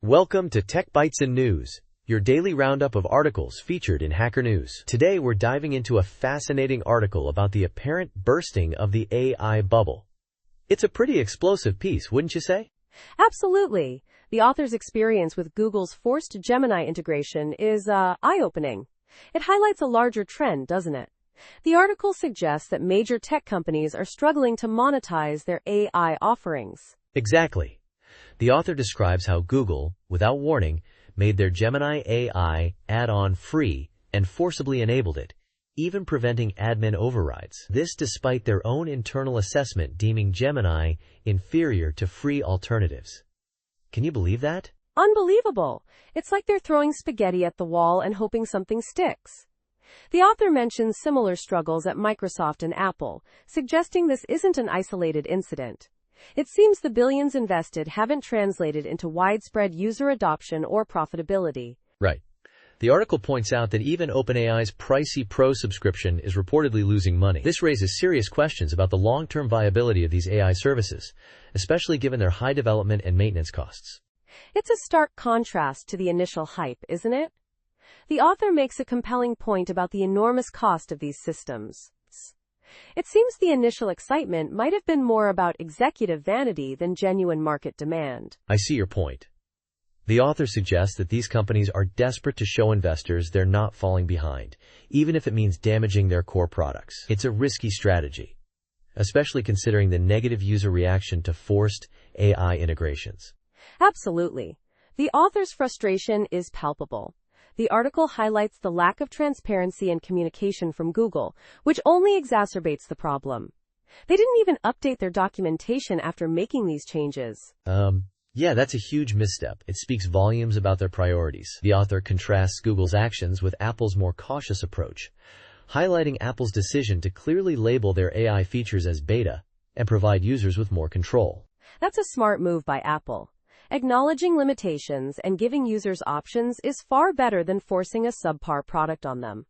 Welcome to Tech Bytes and News, your daily roundup of articles featured in Hacker News. Today we're diving into a fascinating article about the apparent bursting of the AI bubble. It's a pretty explosive piece, wouldn't you say? Absolutely. The author's experience with Google's forced Gemini integration is eye-opening. It highlights a larger trend, doesn't it? The article suggests that major tech companies are struggling to monetize their AI offerings. Exactly. The author describes how Google, without warning, made their Gemini AI add-on free and forcibly enabled it, even preventing admin overrides. This despite their own internal assessment deeming Gemini inferior to free alternatives. Can you believe that? Unbelievable. It's like they're throwing spaghetti at the wall and hoping something sticks. The author mentions similar struggles at Microsoft and Apple, suggesting this isn't an isolated incident. It seems the billions invested haven't translated into widespread user adoption or profitability. Right. The article points out that even OpenAI's pricey Pro subscription is reportedly losing money. This raises serious questions about the long-term viability of these AI services, especially given their high development and maintenance costs. It's a stark contrast to the initial hype, isn't it? The author makes a compelling point about the enormous cost of these systems. It seems the initial excitement might have been more about executive vanity than genuine market demand. I see your point. The author suggests that these companies are desperate to show investors they're not falling behind, even if it means damaging their core products. It's a risky strategy, especially considering the negative user reaction to forced AI integrations. Absolutely. The author's frustration is palpable. The article highlights the lack of transparency and communication from Google, which only exacerbates the problem. They didn't even update their documentation after making these changes. Yeah, that's a huge misstep. It speaks volumes about their priorities. The author contrasts Google's actions with Apple's more cautious approach, highlighting Apple's decision to clearly label their AI features as beta and provide users with more control. That's a smart move by Apple. Acknowledging limitations and giving users options is far better than forcing a subpar product on them.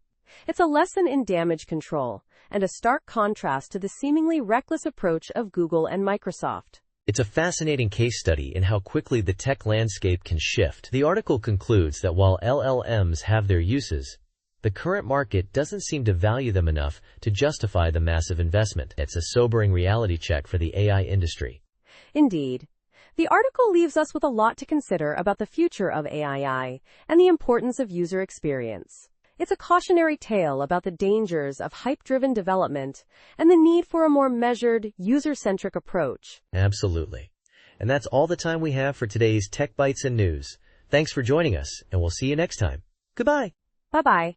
It's a lesson in damage control, and a stark contrast to the seemingly reckless approach of Google and Microsoft. It's a fascinating case study in how quickly the tech landscape can shift. The article concludes that while LLMs have their uses, the current market doesn't seem to value them enough to justify the massive investment. It's a sobering reality check for the AI industry. Indeed. The article leaves us with a lot to consider about the future of AI and the importance of user experience. It's a cautionary tale about the dangers of hype-driven development and the need for a more measured, user-centric approach. Absolutely. And that's all the time we have for today's Tech Bytes and News. Thanks for joining us, and we'll see you next time. Goodbye. Bye-bye.